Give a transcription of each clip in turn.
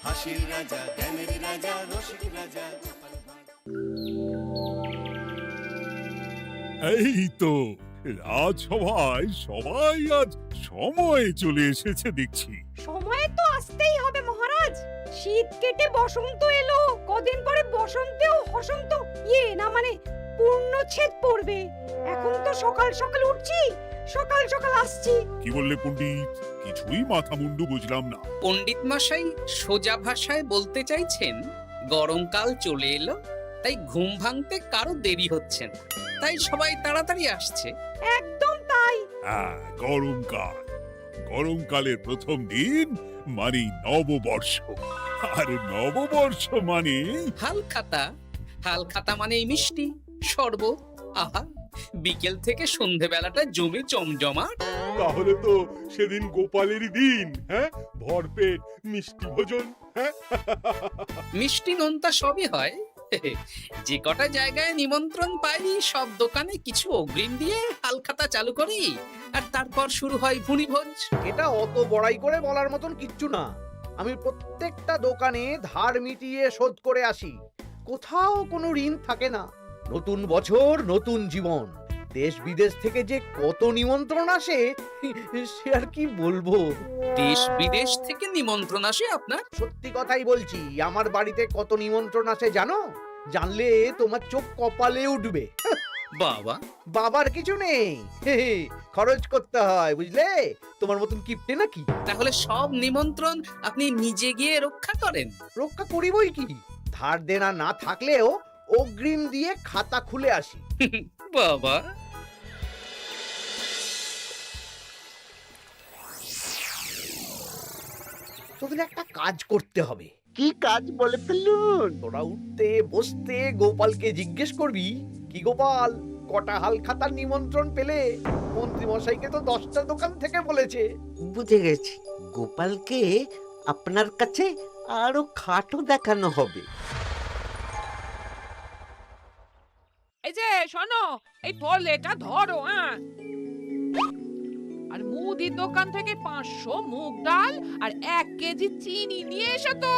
হাসির রাজা, জ্ঞানের রাজা, রসিক রাজা। এই তো রাজসভায় সবাই আজ সময়ে চলে এসেছে দেখছি। সময় তো আসতেই হবে মহারাজ। শীত কেটে বসন্ত এলো, কদিন পরে বসন্তেও বসন্ত না মানে পূর্ণচ্ছেদ পড়বে। এখন তো সকাল সকাল উঠছি, সকাল সকাল আসছি। কি বললে পণ্ডিত? কিছুই মাথা মুন্ডু বুঝলাম না। পণ্ডিত মশাই সোজা ভাষায় বলতে চাইছেন গরমকাল চলে এলো, তাই ঘুম ভাঙতে কারো দেরি হচ্ছে না, তাই সবাই তাড়াতাড়ি আসছে। একদম তাই। হ্যাঁ, গরমকাল। গরমকালের প্রথম দিন মানে নববর্ষ, আর নববর্ষ মানে হালখাতা, হালখাতা মানে মিষ্টি শরবত। আহা, বিকেল থেকে সন্ধেবেলাটা জমে জমজমাট। তাহলে তো সেদিন গোপালেরই দিন। হ্যাঁ, ভরপেট মিষ্টি ভোজন। হ্যাঁ, মিষ্টি নোনতা সবই হয়। যে কটা জায়গায় নিমন্ত্রণ পাই সব দোকানে কিছু অগ্রিম দিয়ে হালখাতা চালু করি, আর তারপর শুরু হয় ভুনিভোজ। এটা অত বড়াই করে বলার মতন কিচ্ছু না। আমি প্রত্যেকটা দোকানে ধার মিটিয়ে শোধ করে আসি, কোথাও কোনো ঋণ থাকে না। নতুন বছর নতুন জীবন, দেশ বিদেশ থেকে যে কত নিমন্ত্রণ আসে সে আর কি বলবো। দেশ বিদেশ থেকে নিমন্ত্রণ আসে আপনার? সত্যি কথাই বলছি, আমার বাড়িতে কত নিমন্ত্রণ আসে জানো? জানলে তোমার চোখ কপালে উঠবে। বাবা, বাবার কিছু নেই, খরচ করতে হয় বুঝলে। তোমার মতন কিপটে নাকি? তাহলে সব নিমন্ত্রণ আপনি নিজে গিয়ে রক্ষা করেন? রক্ষা করিবই কি, ধার দেনা না থাকলেও অগ্রিম দিয়ে খাতা খুলে আসি। বাবা, তোদের একটা কাজ করতে হবে। কি কাজ বলে ফেলুন? তোরা উঠতে বসতে গোপালকে জিজ্ঞেস করবি, কি গোপাল, কটা হাল খাতার নিমন্ত্রণ পেলে? মন্ত্রী মশাইকে তো 10টা দোকান থেকে বলেছে। বুঝে গেছি, গোপালকে আপনার কাছে আরো খাটো দেখানো হবে। এই যে শোনো, এই থলেটা ধরো। হ্যাঁ, আর মুদির দোকান থেকে 500 মুগ ডাল আর 1 কেজি চিনি নিয়ে এসো তো।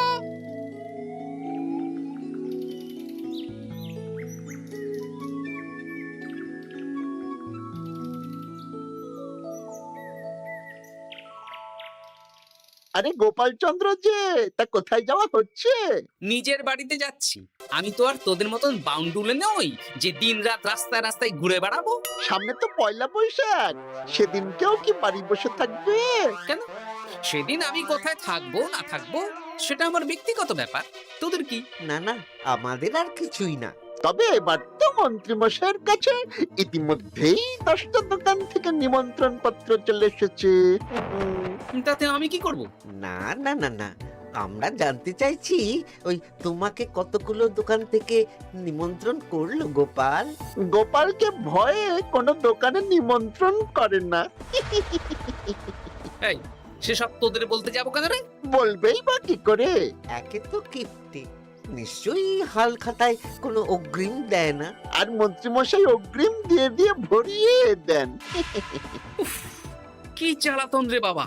আরে গোপাল চন্দ্র যে, তা কোথায় যাওয়া হচ্ছে? নিজের বাড়িতে যাচ্ছি। আমি তো আর তোদের মতন বাউন্ডুলে নই যে দিনরাত রাস্তায় রাস্তায় ঘুরে বেড়াবো। সামনে তো পয়লা বৈশাখ, সেদিন কেউ কি বাড়ি বসে থাকবে? কেন? সেদিন আমি কোথায় থাকবো না থাকবো সেটা আমার ব্যক্তিগত ব্যাপার, তোদের কি? না না, আমাদের আর কিছুই না। তবে এবার তো মন্ত্রী মশাইয়ের কাছে ইতিমধ্যেই 10টা দোকান থেকে নিমন্ত্রণ পত্র চলে এসেছে। তাতে আমি কি করব? না না না না, আমরা জানতে চাইছি ওই তোমাকে কতগুলো দোকান থেকে নিমন্ত্রণ করলো গোপাল? গোপালকে ভয়ে কোনো দোকানে নিমন্ত্রণ করে না। এই, সেসব তোদের বলতে যাবো কেন রে? বলবেই বা কি করে? একে তো কিপ্টে, নিশ্চয়ই হাল খাতায় কোনো অগ্রিম দেয় না, আর মন্ত্রীমশাই অগ্রিম দিয়ে দিয়ে ভরিয়ে দেন। কি জ্বালাতন রে বাবা।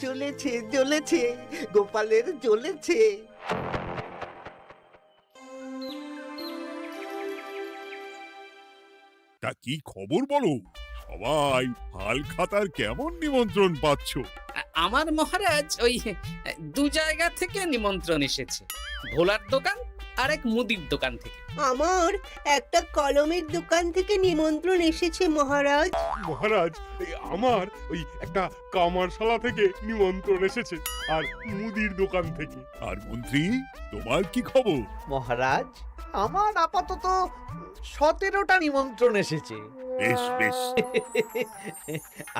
জ্বলেছে জ্বলেছে, গোপালের জ্বলেছে। তা কি খবর বলো? সবাই হালখাতার কেমন নিমন্ত্রণ পাচ্ছ? আমার মহারাজ ওই 2 জায়গা থেকে নিমন্ত্রণ এসেছে, ভোলার দোকান আর এক মুদির দোকান থেকে। আমার একটা কলমের দোকান থেকে নিমন্ত্রণ এসেছে মহারাজ। মহারাজ, আমার ওই একটা কামারশালা থেকে নিমন্ত্রণ এসেছে, আর মুদির দোকান থেকে। আর মন্ত্রী, তোমার কি খবর? মহারাজ, আমার আপাতত 17টা নিমন্ত্রণ এসেছে। বেশ বেশ।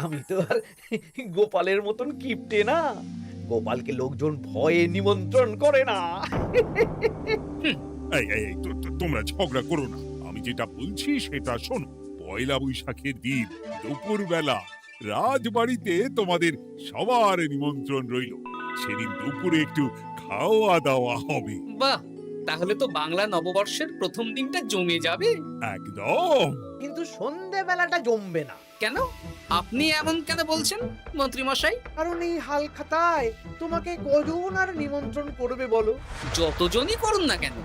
আমি তো আর গোপালের মতন কিপটে না, গোপালকে লোকজন ভয়ে নিমন্ত্রণ করে না। এই এই এই, তোমরা ঝগড়া করো না। আমি যেটা বলছি সেটা শোনো। পয়লা বৈশাখের দিন দুপুরবেলা রাজবাড়িতে তোমাদের সবার নিমন্ত্রণ রইল। সেদিন দুপুরে একটু খাওয়া দাওয়া হবে। বাহ, তাহলে তো বাংলা নববর্ষের প্রথম দিনটা জমে যাবে। একদম। কিন্তু সন্ধেবেলাটা জমবে না, কেন? আপনি এমন কেন বলছেন মন্ত্রী মশাই? কারণ এই হাল খাতায় তোমাকে কজন আর নিমন্ত্রণ করবে বলো? যতজনই করুন না কেন,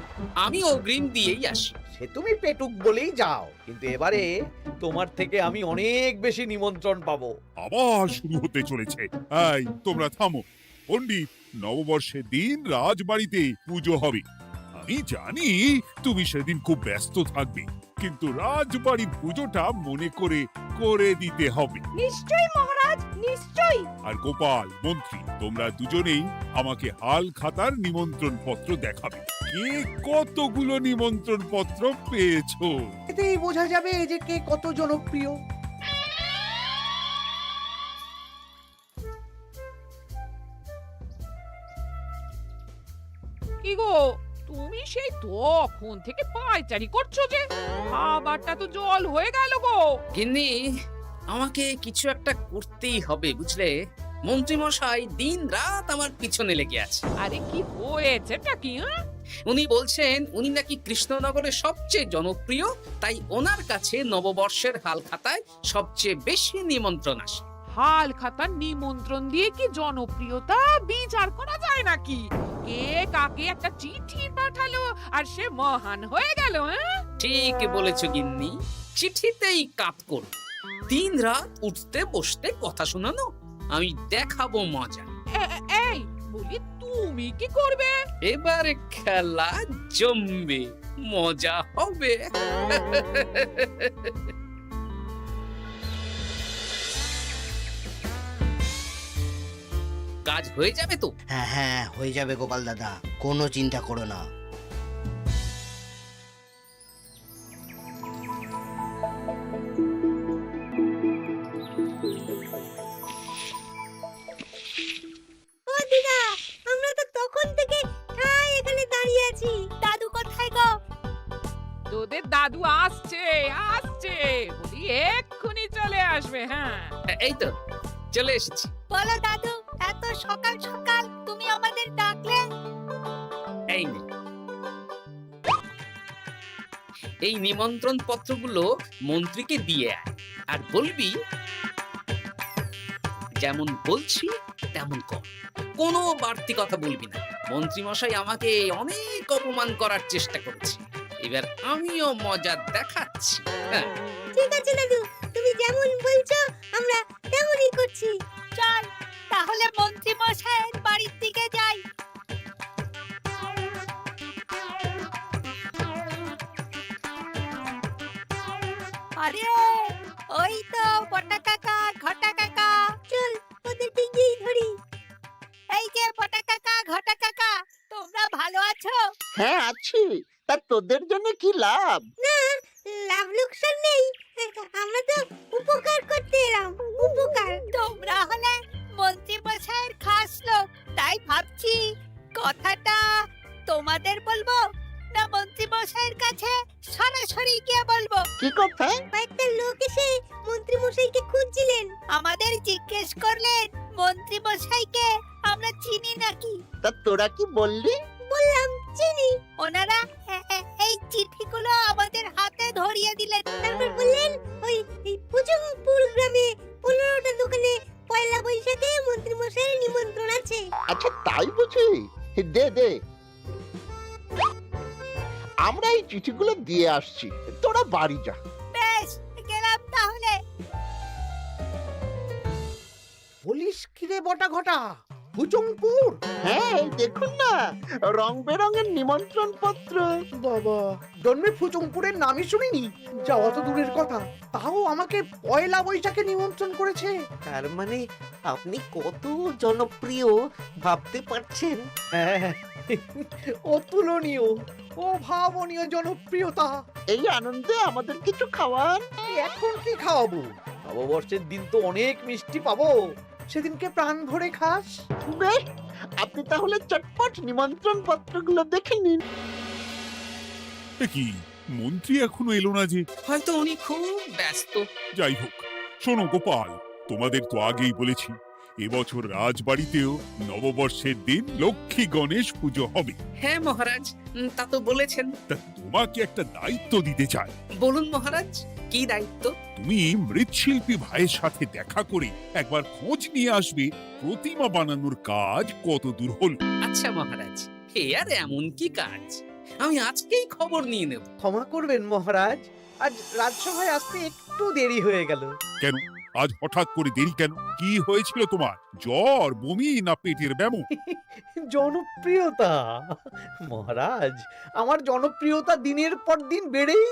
আমি অগ্রিম দিয়েই আসি। সে তুমি পেটুক বলেই যাও, কিন্তু এবারে তোমার থেকে আমি অনেক বেশি নিমন্ত্রণ পাবো। আবার শুরু হতে চলেছে। এই তোমরা থামো। পণ্ডিত, নববর্ষের দিন রাজবাড়িতে পুজো হবে। আমি জানি তুমি সেদিন খুব ব্যস্ত থাকবে, কিন্তু রাজবাড়ির পুজোটা মনে করে করে দিতে হবে। নিশ্চয়ই মহারাজ, নিশ্চয়ই। আর গোপাল, মন্ত্রী, তোমরা দুজনেই আমাকে হাল খাতার নিমন্ত্রণ পত্র দেখাবে। কে কতগুলো নিমন্ত্রণ পত্র পেয়েছো? এতেই বোঝা যাবে যে কে কত জনপ্রিয়। কি গো, তুমি সেই তখন থেকে পায়চারি করছো যে? খাবারটা তো জল হয়ে গেল গো। গিন্নি, আমাকে কিছু একটা করতেই হবে, বুঝলে? মন্ত্রী মশাই দিন রাত আমার পিছনে লেগে আছে। আরে কি হয়েছেটা কি? উনি বলছেন উনি নাকি কৃষ্ণনগরের সবচেয়ে জনপ্রিয়, তাই ওনার কাছে নববর্ষের হাল খাতায় সবচেয়ে বেশি নিমন্ত্রণ আসে। হাল খাতার নিমন্ত্রণ দিয়ে কি জনপ্রিয়তা বিচার করা যায় নাকি? কে কাকে একটা চিঠি পাঠালো আর সে মহান হয়ে গেল? ঠিক বলেছো গিন্নি, চিঠিতেই কাপ করো। দিন রাত উঠতে বসতে কথা শোনানো, আমি দেখাবো মজা। এই বলি, তুমি কি করবে? এবার খেলা জমবে, মজা হবে। কাজ হয়ে যাবে তো? হ্যাঁ হ্যাঁ, হয়ে যাবে গোপাল দাদা, কোনো চিন্তা করো না। ও দিদা, আমরা তো তখন থেকে ঠায় এখানে দাঁড়িয়ে আছি। দাদু কোথায় গো? তোদের দাদু আসছে আসছে, বলি এক্ষুনি চলে আসবে। হ্যাঁ, এই তো চলে এসেছি। বলো দাদু, এত সকাল সকাল তুমি আমাদের ডাকলে? এই নে, এই নিমন্ত্রণ পত্রগুলো মন্ত্রীকে দিয়ে আয়, আর বলবি যেমন বলছি তেমন কর, কোনো বাড়তি কথা বলবি না। মন্ত্রী মশাই আমাকে অনেক অপমান করার চেষ্টা করেছে, এবার আমিও মজা দেখাচ্ছি। হ্যাঁ, ঠিক আছে দাদু, তুমি যেমন বলছো আমরা তেমনই করছি। চল তাহলে মন্ত্রী মশাইয়ের বাড়ির দিকে যাই। আরে ওই তো বটা কাকা, ঘটা কাকা, চল ওদেরকে গিয়ে ধরি। এই যে বটা কাকা, ঘটা কাকা, তোমরা ভালো আছো? হ্যাঁ আছি, তা তোদের জন্য কি লাভ? না, লাভ লোকসান নেই, আমরা তো উপকার করতে এলাম। উপকার? তোমরা হলে মন্ত্রী মশাইয়ের খাস লোক, তাই ভাবছি কথাটা তোমাদের বলবো না মন্ত্রী মশাইয়ের কাছে সরাসরি গিয়ে বলবো। কি কথা? একটা লোক এসে মন্ত্রী মশাইকে খুঁজছিলেন, আমাদের জিজ্ঞেস করলেন মন্ত্রী মশাইকে আমরা চিনি নাকি। তা তোরা কি বললি? বললাম চিনি। ওনারা এই চিঠিগুলো আমাদের হাতে ধরিয়ে দিলেন, তারপর বললেন ওই পুজংপুর গ্রামে 15টা দোকানে পয়লা বৈশাখে মন্ত্রী মশাইয়ের নিমন্ত্রণ আছে। আচ্ছা তাই বুঝি? দে দে, আমরা এই চিঠিগুলো দিয়ে আসছি, তোরা বাড়ি যা। বেশ, গেলাম তাহলে। বলিস কিরে বটা ঘটা, ভুজংপুর? হ্যাঁ এই দেখুন না, রং বেরঙের নিমন্ত্রণ পত্র। বাবা, জন্মে ফুচুংপুরের নামই শুনিনি, যাওয়া তো দূরের কথা, তাও আমাকে পয়লা বৈশাখে নিমন্ত্রণ করেছে। তার মানে আপনি কত জনপ্রিয় ভাবতে পারছেন? হ্যাঁ, অতুলনীয়, অভাবনীয় জনপ্রিয়তা। এই আনন্দে আমাদের কিছু খাওয়ান। এখন কি খাওয়াবো? নববর্ষের দিন তো অনেক মিষ্টি পাবো, সেদিনকে প্রাণ ভরে খাস। বেশ, আপনি তাহলে চটপট নিমন্ত্রণ পত্রগুলো দেখে নিন। এ কি, মন্ত্রী এখনো এলো না যে? হয়তো উনি খুব ব্যস্ত। যাই হোক, শোনো গোপাল, তোমাদের তো আগেই বলেছি এবছর রাজবাড়িতেও নববর্ষের দিন লক্ষ্মী গণেশ পুজো হবে। হ্যাঁ মহারাজ, তা তো বলেছেন। তা তোমাকে একটা দায়িত্ব দিতে চাই। বলুন মহারাজ, কি দায়িত্ব? তুমি মৃৎশিল্পী ভাইয়ের সাথে দেখা করে একবার খোঁজ নিয়ে আসবে প্রতিমা বানানোর কাজ কত দূর হলো। আচ্ছা মহারাজ, হে আর এমন কি কাজ, আমি আজকেই খবর নিয়ে নেব। ক্ষমা করবেন মহারাজ, আজ রাজসভায় আসতে একটু দেরি হয়ে গেল। কেন আজ হঠাৎ করে দেরি কেন? কি হয়েছিল তোমার? জ্বর, বমি না পেটের ব্যামো? জনপ্রিয়তা মহারাজ, আমার জনপ্রিয়তা দিনের পর দিন বেড়েই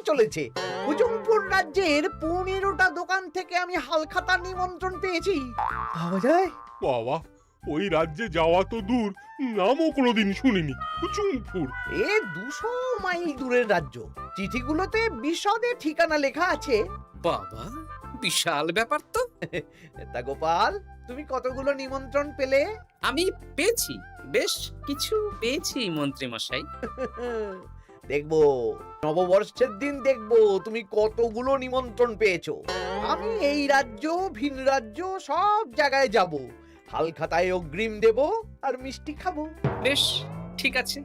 চলেছে। হুজুমপুর রাজ্যের 15টা দোকান থেকে আমি হালখাতার নিমন্ত্রণ পেয়েছি। ভাবা যায়? বাবা, ওই রাজ্যে যাওয়া তো দূর, নামও কোনোদিন শুনিনি। হুজুমপুর। এ 200 মাইল দূরের রাজ্য। চিঠিগুলোতে বিশদে ঠিকানা লেখা আছে। বাবা, বিশাল ব্যাপার তো। তা গোপাল, তুমি কতগুলো নিমন্ত্রণ পেলে? আমি পেয়েছি, বেশ কিছু পেয়েছি মন্ত্রী মশাই। দেখবো নববর্ষের দিন দেখবো তুমি কতগুলো নিমন্ত্রণ পেয়েছো। আমি এই রাজ্য ভিন রাজ্য সব জায়গায় যাব, হালখাতায় অগ্রিম দেব আর মিষ্টি খাবো। বেশ, ঠিক আছে।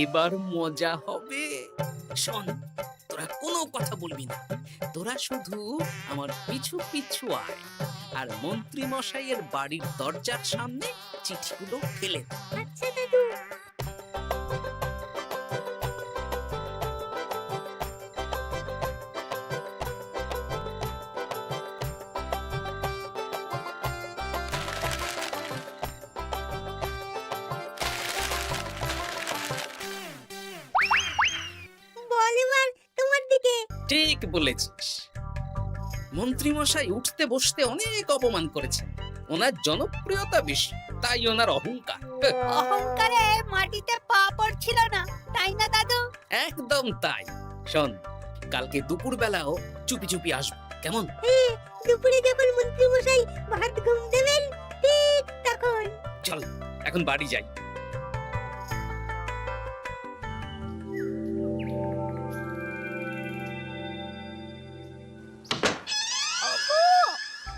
এবার মজা হবে। শোন, তোরা কোনো কথা বলবি না, তোরা শুধু আমার পিছু পিছু আয় আর মন্ত্রী মশাইয়ের বাড়ির দরজার সামনে চিঠিগুলো ফেলে দে। আচ্ছা দাদু। বল এবার তোমার দিকে। ঠিক বলেছিস। মন্ত্রী মশাই উঠতে বসতে অনেক অপমান করেছেন। ওনার জনপ্রিয়তা বেশি, তাই ওনার অহংকার। অহংকারে মাটিতে পা পড়ছিল না, তাই না দাদু? একদম তাই। শোন, কালকে দুপুর বেলাও চুপি চুপি আসবো, কেমন? দুপুরে যখন মন্ত্রী মশাই ভাত ঘুম দেবেন ঠিক তখন। চল এখন বাড়ি যাই।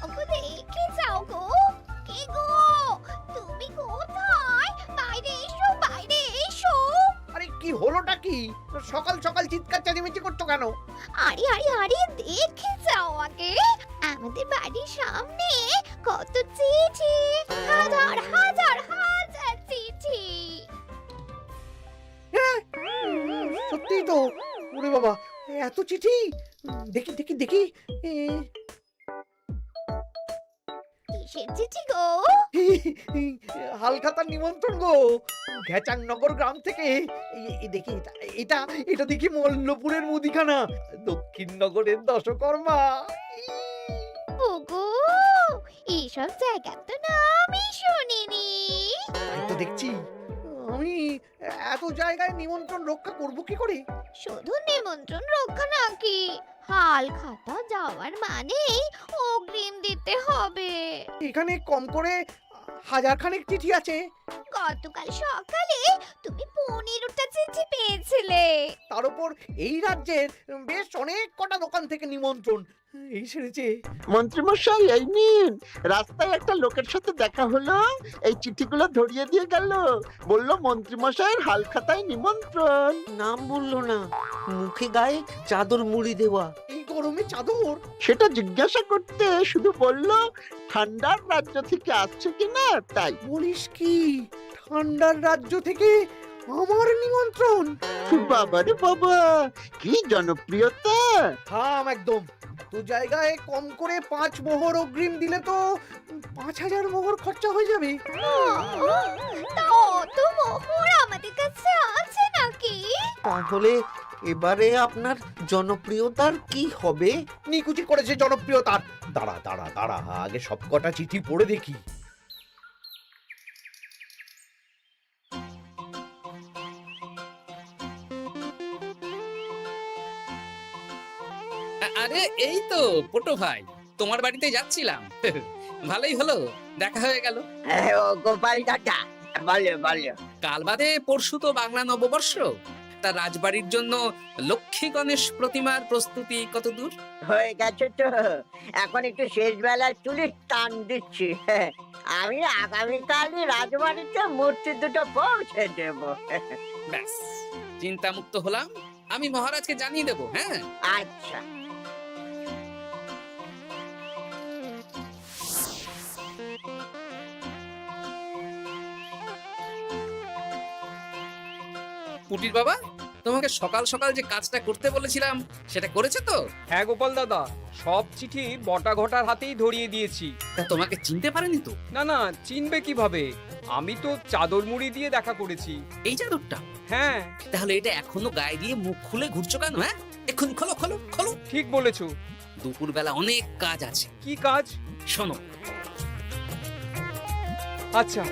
ওগো দেখে যাও গো। কে গো? তুমি কোথায়? বাইরে এসো। আরে কি হলোটা কি? সকাল সকাল চিৎকার চেঁচামেচি করছো কেন? আরে দেখে যাও আগে। আমাদের বাড়ির সামনে কত চিঠি, হাজার চিঠি। সত্যিই তো। ওরে বাবা, এত চিঠি! দেখি কিসের চিঠি গো? হালখাতার নিমন্ত্রণ গো, ঘেচাং নগর গ্রাম থেকে। দেখি এটা দেখি মল্লপুরের মুদিখানা, দক্ষিণ নগরের দশকর্মা। ওগো, এইসব জায়গা তো নামই শুনিনি। তাই তো দেখছি। আমি এত জায়গায় নিমন্ত্রণ রক্ষা করব কি করে? শুধু নিমন্ত্রণ রক্ষা নাকি, হালখাতা যাওয়ার মানেই অগ্রিম দিতে হবে। এখানে কম করে 1000 খানেক চিঠি আছে। গতকাল সকালে তুমি 15টা চিঠি পেয়েছিলে। তার উপর এই রাজ্যের বেশ অনেক কটা দোকান থেকে নিমন্ত্রণ এই সেরেছে। মন্ত্রীমশাই এই নিন, রাস্তায় একটা লোকের সাথে দেখা হলো, এই চিঠিগুলো ধরিয়ে দিয়ে গেল, বলল মন্ত্রীমশাইয়ের হালখাতায় নিমন্ত্রণ। নাম বললো না, মুখে গায়ে চাদর মুড়ি দেওয়া। এই গরমে চাদর? সেটা জিজ্ঞাসা করতে শুধু বলল ঠান্ডার রাজ্য থেকে আসছে কিনা তাই। বলিস কি, ঠান্ডার রাজ্য থেকে আমার নিমন্ত্রণ? বাবারে বাবা, কি জনপ্রিয়তা! থাম একদম। তো জায়গায় কম করে 5 মোহর অগ্রিম দিলে তো 5000 মোহর খরচা হয়ে যাবে। তা অত মোহর আমাদের কাছে আছে নাকি? তাহলে এবারে আপনার জনপ্রিয়তার কি হবে? নিকুচি করেছে জনপ্রিয়তার। দাঁড়া, আগে সব কটা চিঠি পড়ে দেখি। আরে এই তো পটু ভাই, তোমার বাড়িতে যাচ্ছিলাম। ভালোই হলো, দেখা হয়ে গেল। গোপাল দাদা, বলো। কাল বাদে পরশু তো বাংলা নববর্ষ, তা রাজবাড়ির জন্য লক্ষ্মী গণেশ প্রতিমার প্রস্তুতি কত দূর? হয়ে গেছে তো, এখন একটু শেষ বেলার চুলির টান দিচ্ছি। আমি আগামীকালই রাজবাড়িতে মূর্তি দুটো পৌঁছে দেব। ব্যাস, চিন্তামুক্ত হলাম। আমি মহারাজকে জানিয়ে দেবো। হ্যাঁ, আচ্ছা। পুটির বাবা, তোমাকে সকাল সকাল যে কাজটা করতে বলেছিলাম সেটা করেছে তো? হ্যাঁ গোপাল দাদা, সব চিঠি বটা ঘটার হাতেই ধরিয়ে দিয়েছি। তা তোমাকে চিনতে পারেনি তো? না না, চিনবে কিভাবে? আমি তো চাদর মুড়ি দিয়ে দেখা করেছি। এই চাদরটা? হ্যাঁ। তাহলে এটা এখনো গায়ে দিয়ে মুখ খুলে ঘুরছো কেন? হ্যাঁ, এক্ষুনি খোলো খোলো খোলো। ঠিক বলেছো। দুপুরবেলা অনেক কাজ আছে। কি কাজ? শোনো। আচ্ছা।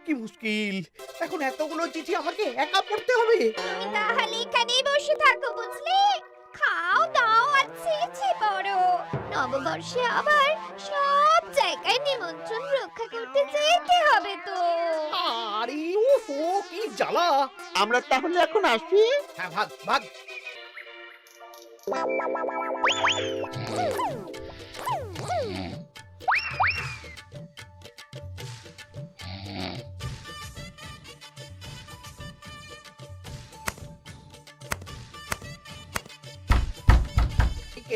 কি মুশকিল, এখন এতগুলো চিঠি আমাকে একা পড়তে হবে। তাহলে এখানেই বসে থাকো, বুঝলে? খাও দাও আর চিঠি পড়ো। নববর্ষে আবার সব জায়গায় নিমন্ত্রণ রক্ষা করতে যেতে হবে তো। আরে ও কি জ্বালা। আমরা তাহলে এখন আসি। হ্যাঁ, ভাগ ভাগ।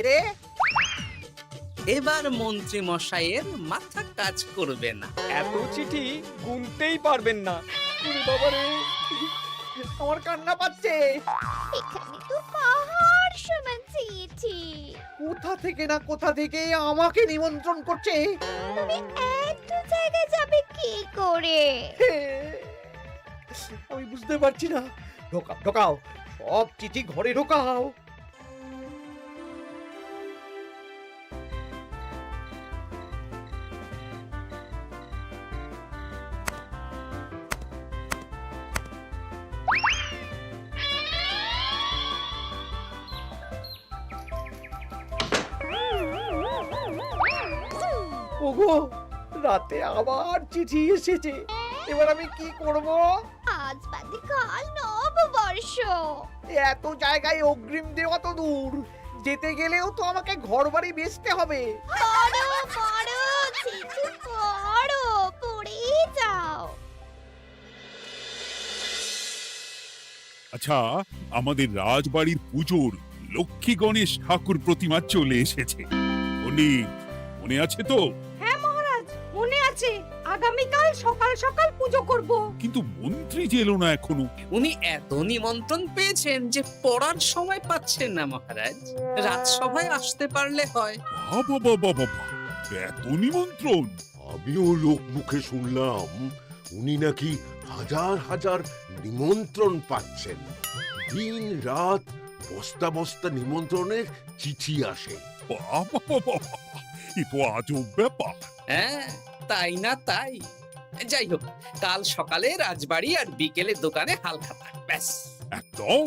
রে, এবার মন্ত্রী মশাইয়ের মাথা কাজ করবে না। এত চিঠি গুনতেই পারবেন না। ওরে বাবা রে, আমার কান্না পাচ্ছে। এখানে তো পাহাড় সমান চিঠি। কোথা থেকে না কোথা থেকে আমাকে নিমন্ত্রণ করছে। তুমি এত জায়গায় যাবে কি করে? আমি বুঝতে পারছি না। ঢোকাও ঢোকাও, সব চিঠি ঘরে ঢোকাও। ওগো, রাতে আবার চিঠি এসেছে। এবার আমি কি করব? আজ বাদে কাল নববর্ষ। এত জায়গায় অগ্রিম দেওয়া তো দূর, যেতে গেলেও তো আমাকে ঘর বাড়ি বেচতে হবে। পড়ো পড়ো চিঠি পড়ো, পড়েই যাও। আচ্ছা, আমাদের রাজবাড়ির পুজোর লক্ষ্মী গণেশ ঠাকুর প্রতিমা চলে এসেছে। পণ্ডিত, মনে আছে তো? হ্যাঁ মহারাজ, মনে আছে। আগামীকাল সকাল সকাল পুজো করব। কিন্তু মন্ত্রী যে এলো না এখনো। উনি এত নিমন্ত্রণ পেয়েছেন যে পড়ার সময় পাচ্ছেন না মহারাজ। রাজসভায় আসতে পারলে হয়। বাবা বাবা বাবা, এত নিমন্ত্রণ! আমিও লোক মুখে শুনলাম উনি নাকি হাজার হাজার নিমন্ত্রণ পাচ্ছেন। দিন রাত বস্তা বস্তা নিমন্ত্রণের চিঠি আসে। বাবা বাবা, এ তো আজব ব্যাপার। হ্যাঁ, তাই না তাই। যাই হোক, কাল সকালে রাজবাড়ি আর বিকেলে দোকানে হালখাতা। ব্যাস, একদম।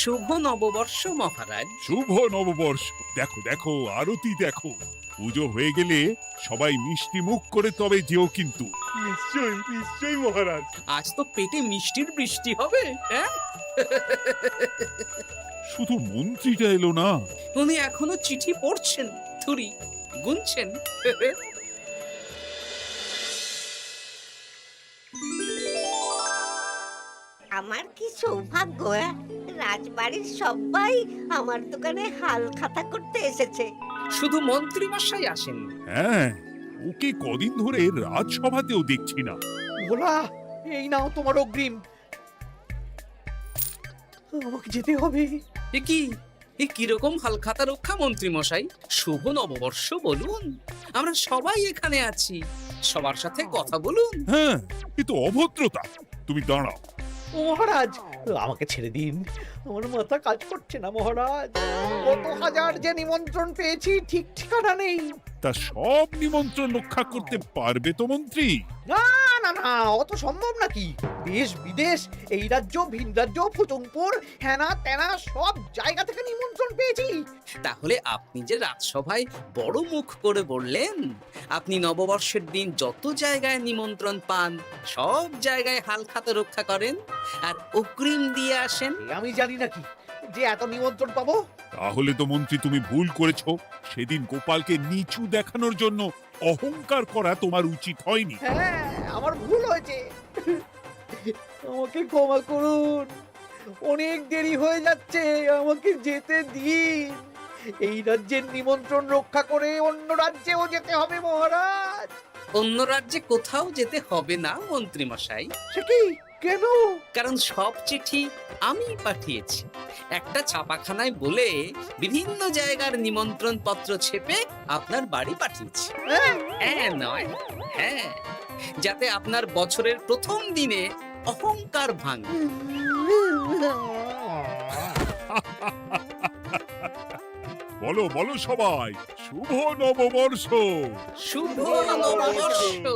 শুভ নববর্ষ মহারাজ। শুভ নববর্ষ। দেখো দেখো, আরতি দেখো। পুজো হয়ে গেলে সবাই মিষ্টি মুখ করে তবে যেও কিন্তু। নিশ্চয়ই নিশ্চয়ই মহারাজ। আজ তো পেটে মিষ্টির বৃষ্টি হবে। হ্যাঁ, শুধু মন্ত্রীটা এলো না। উনি এখনো চিঠি পড়ছেন, থুরি গুনছেন। আমার কি সৌভাগ্য! রাজবাড়ির সবাই আমার দোকানে হাল খাতা করতে এসেছে। শুধু মন্ত্রী মশাই আসেন। হ্যাঁ, ওকে কদিন ধরে রাজসভাতেও দেখছি না। ভোলা, এই নাও তোমার অগ্রিম। আমাকে যেতে হবে। এ কি, এ কিরকম হালখাতা রক্ষা মন্ত্রী মশাই? শুভ নববর্ষ বলুন, আমরা সবাই এখানে আছি। সবার সাথে কথা বলুন। হ্যাঁ, এ তো অভদ্রতা। তুমি দাঁড়াও। মহারাজ, আমাকে ছেড়ে দিন, আমার মাথা কাজ করছে না মহারাজ। কত হাজার যে নিমন্ত্রণ পেয়েছি ঠিক ঠিকানা নেই। তা সব নিমন্ত্রণ রক্ষা করতে পারবে তো মন্ত্রী? না না না, অত সম্ভব নাকি? দেশ বিদেশ, এই রাজ্য ভিন রাজ্য, ফুচুংপুর, হ্যানা ত্যানা সব জায়গা থেকে নিমন্ত্রণ পেয়েছি। তাহলে আপনি যে রাজসভায় বড় মুখ করে বললেন আপনি নববর্ষের দিন যত জায়গায় নিমন্ত্রণ পান সব জায়গায় হালখাতা রক্ষা করেন আর অগ্রিম দিয়ে আসেন। এ আমি জানি নাকি যে এত নিমন্ত্রণ পাবো? তাহলে তো মন্ত্রী তুমি ভুল করেছো। সেদিন গোপালকে নিচু দেখানোর জন্য অহংকার করা তোমার উচিত হয়নি। হ্যাঁ, আমার ভুল হয়েছে, আমাকে ক্ষমা করুন। অনেক দেরি হয়ে যাচ্ছে, আমাকে যেতে দিন। এই রাজ্যের নিমন্ত্রণ রক্ষা করে অন্য রাজ্যেও যেতে হবে মহারাজ। অন্য রাজ্যে কোথাও যেতে হবে না মন্ত্রী মশাই, সে কি? কেন? কারণ সব চিঠি আমি পাঠিয়েছি। একটা ছাপাখানায় বলে বিভিন্ন জায়গার নিমন্ত্রণ পত্র ছেপে আপনার বাড়ি পাঠিয়েছি। হ্যাঁ? হ্যাঁ নয় হ্যাঁ, যাতে আপনার বছরের প্রথম দিনে অহংকার ভাঙে। বলো বলো সবাই, শুভ নববর্ষ। শুভ নববর্ষ।